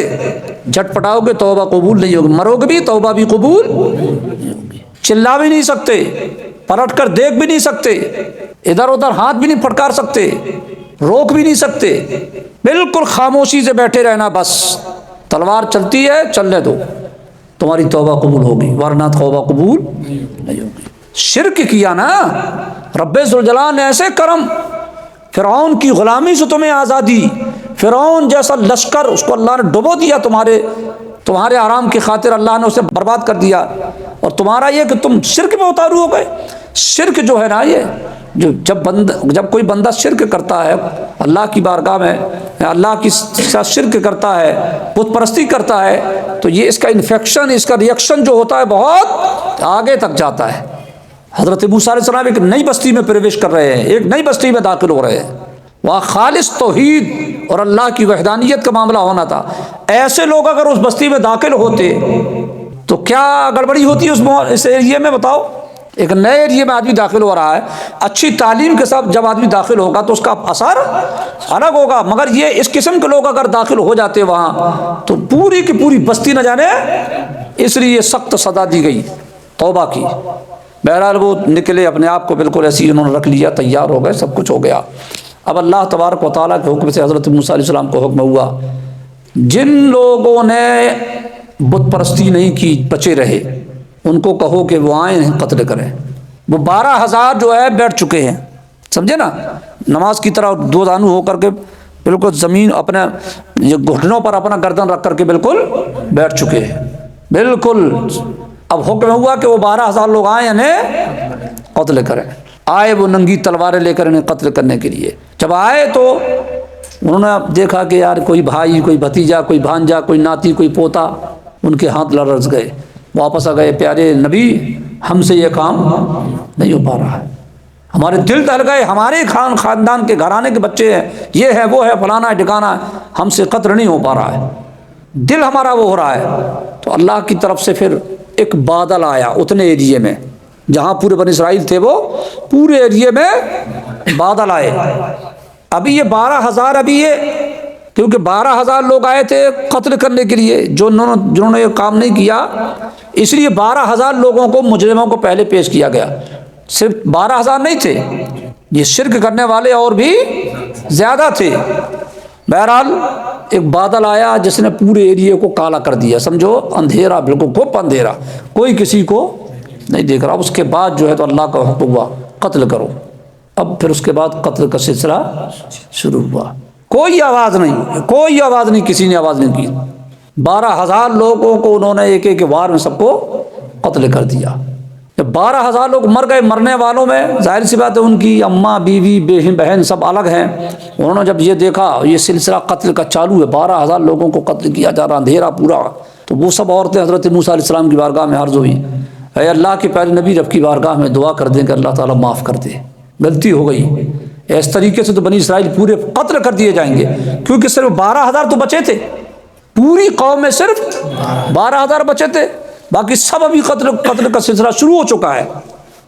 جھٹپٹاؤ گے توبہ قبول نہیں ہوگی، مرو گے بھی توبہ بھی قبول نہیں ہوگی۔ چلا بھی نہیں سکتے، پلٹ کر دیکھ بھی نہیں سکتے، ادھر ادھر ہاتھ بھی نہیں پھٹکار سکتے، روک بھی نہیں سکتے، بالکل خاموشی سے بیٹھے رہنا بس۔ تلوار چلتی ہے چلنے دو، تمہاری توبہ قبول ہوگی، ورنہ توبہ قبول نہیں ہوگی۔ شرک کیا نا، رب ذوالجلال نے ایسے کرم، فرعون کی غلامی سے تمہیں آزادی، فرعون جیسا لشکر اس کو اللہ نے ڈبو دیا، تمہارے آرام کی خاطر اللہ نے اسے برباد کر دیا، اور تمہارا یہ کہ تم شرک میں اتارو ہو گئے۔ شرک جو ہے نا، یہ جب کوئی بندہ شرک کرتا ہے اللہ کی بارگاہ میں، اللہ کی ساتھ شرک کرتا ہے، بت پرستی کرتا ہے، تو یہ اس کا انفیکشن، اس کا ریئیکشن جو ہوتا ہے بہت آگے تک جاتا ہے۔ حضرت موسیٰ علیہ السلام ایک نئی بستی میں پرویش کر رہے ہیں، ایک نئی بستی میں داخل ہو رہے ہیں، وہاں خالص توحید اور اللہ کی وحدانیت کا معاملہ ہونا تھا۔ ایسے لوگ اگر اس بستی میں داخل ہوتے تو کیا گڑبڑی ہوتی اس ایریے میں؟ بتاؤ، ایک نئے ایریے میں آدمی داخل ہو رہا ہے، اچھی تعلیم کے ساتھ جب آدمی داخل ہوگا تو اس کا اثر الگ ہوگا، مگر یہ اس قسم کے لوگ اگر داخل ہو جاتے وہاں تو پوری کی پوری بستی نہ جانے، اس لیے سخت سزا دی گئی توبہ کی۔ بہرحال وہ نکلے، اپنے آپ کو بالکل ایسی انہوں نے رکھ لیا، تیار ہو گئے، سب کچھ ہو گیا۔ اب اللہ تبارک و تعالیٰ کے حکم سے حضرت موسیٰ علیہ السلام کو حکم ہوا، جن لوگوں نے بت پرستی نہیں کی، بچے رہے، ان کو کہو کہ وہ آئیں قتل کریں۔ وہ 12,000 جو ہے بیٹھ چکے ہیں، سمجھے نا، نماز کی طرح دو زانو ہو کر کے بالکل زمین اپنے گھٹنوں پر اپنا گردن رکھ کر کے بالکل بیٹھ چکے ہیں، بالکل۔ اب حکم ہوا کہ وہ 12,000 لوگ آئیں انہیں قتل کریں۔ آئے وہ ننگی تلواریں لے کر انہیں قتل کرنے کے لیے۔ جب آئے تو انہوں نے دیکھا کہ یار کوئی بھائی، کوئی بھتیجا، کوئی بھانجا، کوئی ناتی، کوئی پوتا، ان کے ہاتھ لرز گئے، واپس آ گئے، پیارے نبی ہم سے یہ کام نہیں ہو پا رہا ہے، ہمارے دل دہل گئے، ہمارے خاندان کے گھرانے کے بچے ہیں، یہ ہے وہ ہے، فلانا ہے ٹھکانا ہے، ہم سے قتل نہیں ہو پا رہا ہے، دل ہمارا وہ ہو رہا ہے۔ تو اللہ کی طرف سے پھر ایک بادل آیا اتنے ایریے میں، جہاں پورے بنی اسرائیل تھے وہ پورے ایریے میں بادل آئے۔ ابھی یہ 12,000، ابھی یہ کیونکہ 12,000 لوگ آئے تھے قتل کرنے کے لیے، جنہوں نے یہ کام نہیں کیا، اس لیے 12,000 لوگوں کو، مجرموں کو پہلے پیش کیا گیا۔ صرف 12,000 نہیں تھے، یہ شرک کرنے والے اور بھی زیادہ تھے، بہرحال ایک بادل آیا جس نے پورے ایریے کو کالا کر دیا، سمجھو اندھیرا، بالکل گھپ اندھیرا، کوئی کسی کو نہیں دیکھ رہا۔ اس کے بعد جو ہے تو اللہ کا حکم ہوا قتل کرو۔ اب پھر اس کے بعد قتل کا سلسلہ شروع ہوا، کوئی آواز نہیں، کوئی آواز نہیں، کسی نے آواز نہیں کی۔ 12,000 لوگوں کو انہوں نے ایک ایک وار میں سب کو قتل کر دیا۔ جب 12,000 لوگ مر گئے، مرنے والوں میں ظاہر سی بات ہے ان کی اماں، بیوی، بہن سب الگ ہیں۔ انہوں نے جب یہ دیکھا یہ سلسلہ قتل کا چالو ہے، 12,000 لوگوں کو قتل کیا جا رہا، اندھیرا پورا، تو وہ سب عورتیں حضرت موسیٰ علیہ السلام کی بارگاہ میں عرض ہوئی، اے اللہ کے پیارے نبی، رب کی بارگاہ میں دعا کر دیں کہ اللہ تعالیٰ معاف کر دے، غلطی ہو گئی۔ اس طریقے سے تو بنی اسرائیل پورے قتل کر دیے جائیں گے، کیونکہ صرف 12,000 تو بچے تھے، پوری قوم میں صرف 12,000 بچے تھے، باقی سب ابھی قتل کا سلسلہ شروع ہو چکا ہے۔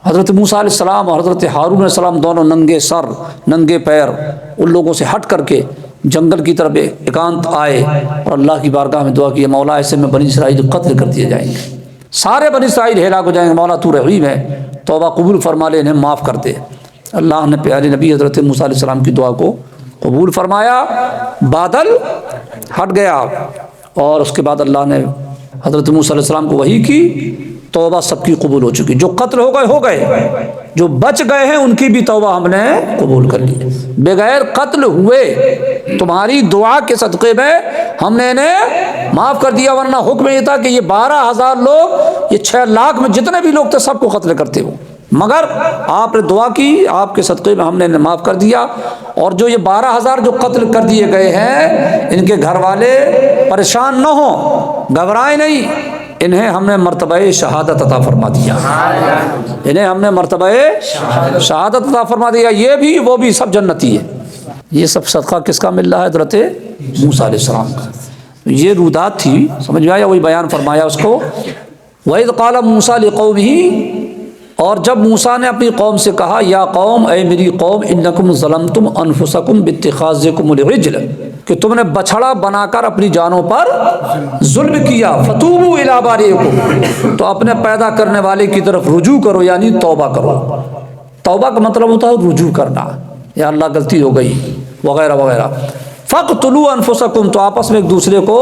حضرت موسیٰ علیہ السلام اور حضرت ہارون علیہ السلام دونوں ننگے سر ننگے پیر ان لوگوں سے ہٹ کر کے جنگل کی طرف ایکانت آئے اور اللہ کی بارگاہ میں دعا کی، مولا ایسے میں بنی اسرائیل قتل کر دیے جائیں گے، سارے بنی اسرائیل ہلاک ہو جائیں گے، مولا تو رحیم ہے، توبہ قبول فرما لے، انہیں معاف کر دے۔ اللہ نے پیارے نبی حضرت موسیٰ علیہ السلام کی دعا کو قبول فرمایا، بادل ہٹ گیا، اور اس کے بعد اللہ نے حضرت موسیٰ علیہ السلام کو وحی کی، توبہ سب کی قبول ہو چکی، جو قتل ہو گئے، جو بچ گئے ہیں ان کی بھی توبہ ہم نے قبول کر لی، بغیر قتل ہوئے تمہاری دعا کے صدقے میں ہم نے انہیں معاف کر دیا، ورنہ حکم یہ تھا کہ یہ 12,000 لوگ، یہ 6 لاکھ میں جتنے بھی لوگ تھے سب کو قتل کرتے ہو، مگر آپ نے دعا کی، آپ کے صدقے میں ہم نے انہیں معاف کر دیا۔ اور جو یہ 12,000 جو قتل کر دیے گئے ہیں، ان کے گھر والے پریشان نہ ہوں، گھبرائیں نہیں، انہیں ہم نے مرتبہ شہادت عطا فرما دیا، انہیں ہم نے مرتبہ شہادت عطا فرما دیا، یہ بھی وہ بھی سب جنتی ہے۔ یہ سب صدقہ کس کا مل رہا ہے؟ حضرت موسیٰ علیہ السلام کا۔ یہ رودات تھی، سمجھ میں آیا؟ وہی بیان فرمایا اس کو، وَإِذْ قَالَ مُوسَىٰ لِقَوْمِهِ، اور جب موسیٰ نے اپنی قوم سے کہا، یا قوم، اے میری قوم، انکم ظلمتم انفسکم باتخاذکم العجل، کہ تم نے بچھڑا بنا کر اپنی جانوں پر ظلم کیا، فتوبوا الی باریکم، تو اپنے پیدا کرنے والے کی طرف رجوع کرو، یعنی توبہ کرو۔ توبہ کا مطلب ہوتا ہے رجوع کرنا، یا اللہ غلطی ہو گئی وغیرہ وغیرہ۔ فاقتلوا انفسکم، تو آپس میں ایک دوسرے کو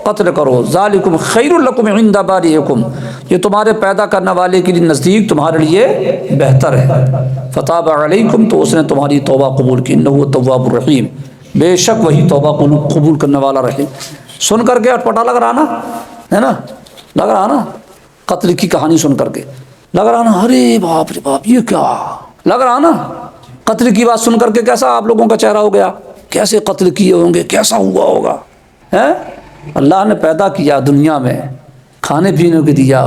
قتل کرو، ذالکم خیر لکم عند باریکم، یہ تمہارے پیدا کرنے والے کے لیے نزدیک تمہارے لیے بہتر ہے۔ فتاب علیکم، تو اس نے تمہاری توبہ قبول کی، انہ التواب الرحیم، بے شک وہی توبہ قبول کرنے والا رہے۔ سن کر کے اٹپٹا لگ رہا نا، ہے نا، لگ رہا نا، قتل کی کہانی سن کر کے لگ رہا نا، ارے باپ رے باپ، یہ کیا لگ رہا نا، قتل کی بات سن کر کے کیسا آپ لوگوں کا چہرہ ہو گیا؟ کیسے قتل کیے ہوں گے، کیسا ہوا ہوگا؟ اللہ نے پیدا کیا دنیا میں، کھانے پینے کو دیا،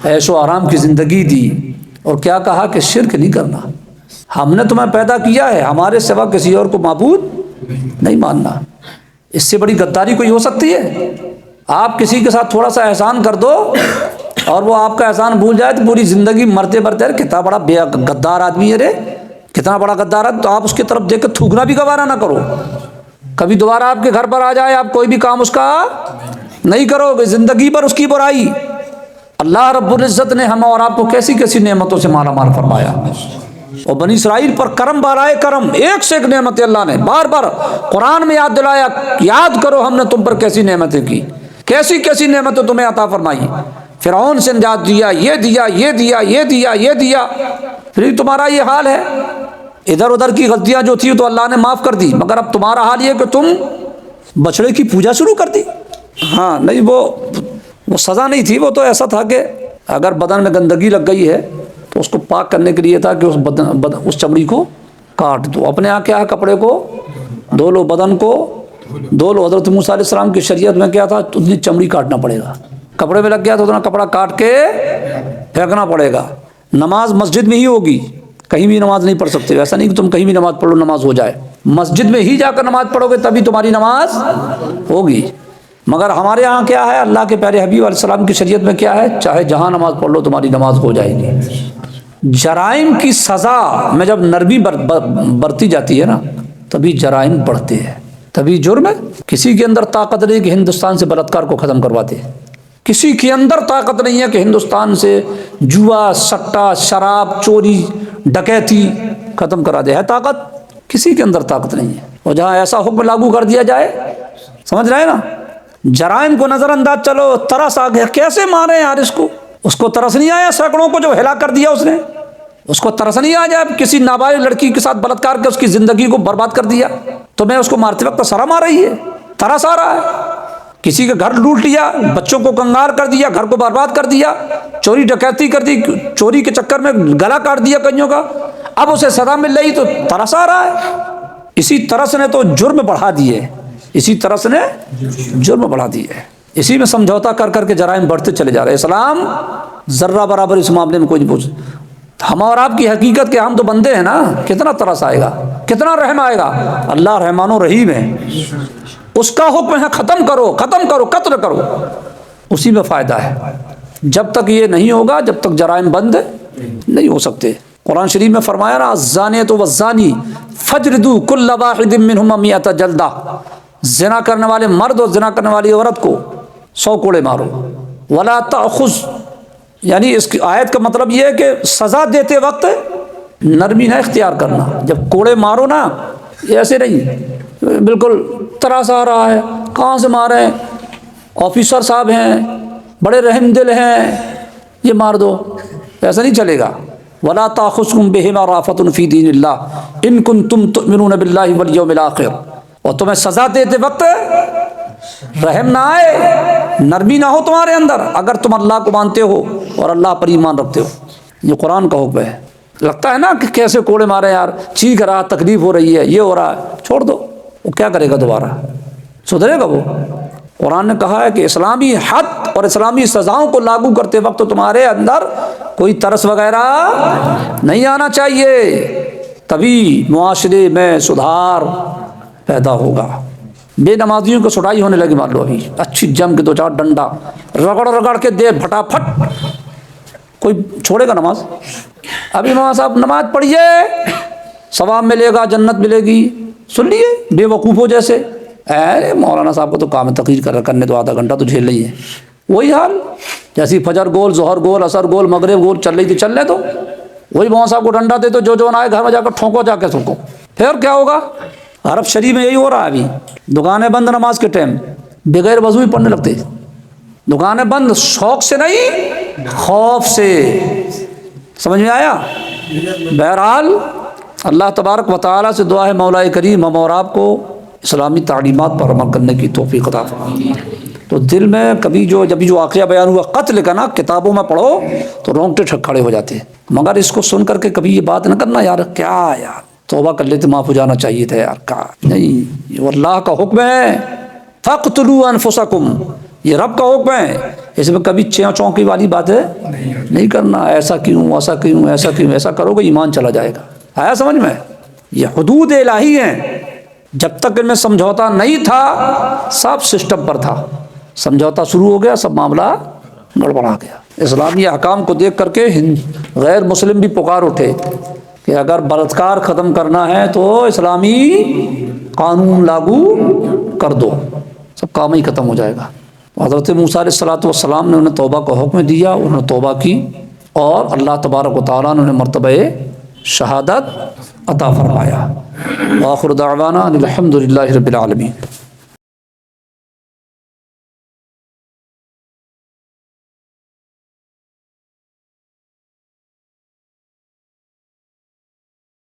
عیش و آرام کی زندگی دی، اور کیا کہا کہ شرک نہیں کرنا، ہم نے تمہیں پیدا کیا ہے، ہمارے سوا کسی اور کو معبود نہیں ماننا۔ اس سے بڑی غداری کوئی ہو سکتی ہے؟ آپ کسی کے ساتھ تھوڑا سا احسان کر دو اور وہ آپ کا احسان بھول جائے تو پوری زندگی مرتے مرتے کتنا بڑا بے غدار آدمی ہے رے، کتنا بڑا غدار ہے، تو آپ اس کی طرف دیکھ کے تھوکنا بھی گوارا نہ کرو۔ کبھی دوبارہ آپ کے گھر پر آ جائے، آپ کوئی بھی کام اس کا نہیں کرو گے، زندگی پر اس کی برائی۔ اللہ رب العزت نے ہم اور آپ کو کیسی کیسی نعمتوں سے مالا مال فرمایا، اور بنی اسرائیل پر کرم بالائے کرم، ایک سے ایک نعمتیں اللہ نے بار بار قرآن میں یاد دلایا، یاد کرو ہم نے تم پر کیسی نعمتیں کی، کیسی کیسی نعمتیں تمہیں عطا فرمائی، فرعون سے نجات دیا، یہ دیا، یہ دیا، یہ دیا، یہ دیا، پھر تمہارا یہ حال ہے۔ ادھر ادھر کی غلطیاں جو تھی تو اللہ نے معاف کر دی، مگر اب تمہارا حال یہ کہ تم بچڑے کی پوجا شروع کر دی۔ ہاں نہیں، وہ سزا نہیں تھی، وہ تو ایسا تھا کہ اگر بدن میں گندگی لگ گئی ہے تو اس کو پاک کرنے کے لیے تھا کہ اس چمڑی کو کاٹ دو، اپنے یہاں کیا ہے، کپڑے کو دھو لو، بدن کو دھو لو۔ حضرت موسیٰ علیہ السلام کی شریعت میں کیا تھا، اتنی چمڑی کاٹنا پڑے گا، کپڑے میں لگ گیا تو اتنا کپڑا کاٹ کے پھینکنا پڑے گا۔ نماز مسجد میں ہی ہوگی، کہیں بھی نماز نہیں پڑھ سکتے، ایسا نہیں کہ تم کہیں بھی نماز پڑھ لو نماز ہو جائے، مسجد میں ہی جا کر نماز پڑھو گے تبھی تمہاری نماز ہوگی۔ مگر ہمارے ہاں کیا ہے، اللہ کے پیارے حبیب علیہ السلام کی شریعت میں کیا ہے، چاہے جہاں نماز پڑھ لو تمہاری نماز ہو جائے گی۔ جرائم کی سزا میں جب نرمی برتی جاتی ہے نا، تبھی جرائم بڑھتے ہیں، تبھی جرم ہے۔ کسی کے اندر طاقت نہیں کہ ہندوستان سے بلاత్కాر کو ختم کرواتے، کسی کے اندر طاقت نہیں ہے کہ ہندوستان سے جوا، سٹا، شراب، چوری، ڈکیتی ختم کرا دے، ہے طاقت؟ کسی کے اندر طاقت نہیں ہے۔ اور جہاں ایسا حکم لاگو کر دیا جائے، سمجھ رہے ہیں نا، جرائم کو نظر انداز، چلو ترس آ گیا، کیسے مارے یار اس کو ترس نہیں آیا سینکڑوں کو جو ہلاک کر دیا اس نے، اس کو ترس نہیں آ جائے کسی نابالغ لڑکی کے ساتھ بلاత్కాر کے اس کی زندگی کو برباد کر دیا، تو میں اس کو مارتے وقت شرم آ رہی ہے، ترس آ رہا ہے؟ کسی کا گھر لوٹ لیا، بچوں کو کنگال کر دیا، گھر کو برباد کر دیا، چوری ڈکیتی کر دی، چوری کے چکر میں گلا کاٹ دیا کئیوں کا، اب اسے سزا مل رہی تو ترس آ رہا ہے۔ اسی ترس نے تو جرم بڑھا دیے، اسی ترس نے جرم بڑھا دیے، اسی میں سمجھوتا کر کر کے جرائم بڑھتے چلے جا رہے ہیں۔ اسلام ذرہ برابر اس معاملے میں کوئی نہیں پوچھ، ہم اور آپ کی حقیقت کے ہم تو بندے ہیں نا، کتنا ترس آئے گا، کتنا رحم آئے گا؟ اللہ رحمان و رحیم ہے، اس کا حکم ہے ختم کرو، ختم کرو، قتل کرو، اسی میں فائدہ ہے۔ جب تک یہ نہیں ہوگا، جب تک جرائم بند نہیں ہو سکتے۔ قرآن شریف میں فرمایا نا، الزانیۃ والزانی فاجلدوا کل واحد منہما 100 جلدہ، زنا کرنے والے مرد اور زنا کرنے والی عورت کو 100 کوڑے مارو۔ ولا تأخذ، یعنی اس کی آیت کا مطلب یہ ہے کہ سزا دیتے وقت نرمی نہ اختیار کرنا، جب کوڑے مارو نا ایسے نہیں بالکل تراس آ رہا ہے، کہاں سے مارے، آفیسر صاحب ہیں، بڑے رحم دل ہیں، یہ مار دو، ایسا نہیں چلے گا۔ ولا تأخذکم بہما رأفۃ فی دین اللہ ان کنتم تؤمنون باللہ والیوم الآخر، اور تمہیں سزا دیتے وقت رحم نہ آئے، نرمی نہ ہو تمہارے اندر، اگر تم اللہ کو مانتے ہو اور اللہ پر ایمان رکھتے ہو۔ یہ قرآن کا حکم ہے۔ لگتا ہے نا کہ کیسے کوڑے مارے یار، چیخ رہا، تکلیف ہو رہی ہے، یہ ہو رہا ہے، چھوڑ دو، وہ کیا کرے گا، دوبارہ سدھرے گا وہ؟ قرآن نے کہا ہے کہ اسلامی حد اور اسلامی سزاؤں کو لاگو کرتے وقت تمہارے اندر کوئی ترس وغیرہ نہیں آنا چاہیے، تبھی معاشرے میں سدھار پیدا ہوگا۔ بے نمازیوں کو سٹائی ہونے لگی، مان لو ابھی اچھی جم کے 2-4 ڈنڈا رگڑ رگڑ کے دے پھٹافٹ، کوئی چھوڑے گا نماز؟ ابھی مولانا صاحب نماز پڑھیے، ثواب ملے گا، جنت ملے گی، سن لیے بے وقوفوں جیسے، ارے مولانا صاحب کو تو کام تقریر کرنے تو آدھا گھنٹہ تو جھیل رہی ہے، وہی حال جیسی فجر گول، ظہر گول، عصر گول، مغرب گول چل رہی تھی، چل رہے تو وہی مولانا صاحب کو ڈنڈا دے تو جو آئے گھر میں جا کر ٹھونکو، جا کے سوکو، پھر کیا ہوگا؟ عرب شریف میں یہی ہو رہا ہے ابھی، دکانیں بند نماز کے ٹائم، بغیر وضو ہی پڑھنے لگتے، دکانیں بند، شوق سے نہیں، خوف سے، سمجھ میں آیا؟ بہرحال اللہ تبارک و تعالیٰ سے دعا ہے مولا کریم ہم اور آپ کو اسلامی تعلیمات پر عمل کرنے کی توفیق عطا فرمائے۔ تو دل میں کبھی جب واقعہ بیان ہوا قتل کا نا، کتابوں میں پڑھو تو رونگٹے کھڑے ہو جاتے ہیں، مگر اس کو سن کر کے کبھی یہ بات نہ کرنا یار کیا یار توبہ کر لیتے، معاف ہو جانا چاہیے تھا یار، کا نہیں، یہ اللہ کا حکم ہے، فاقتلوا انفسکم، یہ رب کا حکم ہے، اس میں کبھی چونکی والی باتیں نہیں کرنا، ایسا کیوں، ایسا کیوں، ایسا کیوں، ایسا کرو گے ایمان چلا جائے گا۔ آیا سمجھ میں؟ یہ حدود الہی ہیں، جب تک ان میں سمجھوتا نہیں تھا سب سسٹم پر تھا، سمجھوتا شروع ہو گیا سب معاملہ گڑبڑا گیا۔ اسلامی احکام کو دیکھ کر کے غیر مسلم بھی پکار اٹھے کہ اگر بلاత్కాر ختم کرنا ہے تو اسلامی قانون لاگو کر دو، سب کام ہی ختم ہو جائے گا۔ حضرت موسیٰ علیہ السلام نے انہیں توبہ کا حکم دیا، انہوں نے توبہ کی، اور اللہ تبارک و تعالیٰ نے انہیں مرتبہ شہادت عطا فرمایا۔ وآخر دعوانا الحمد للہ رب العالمین۔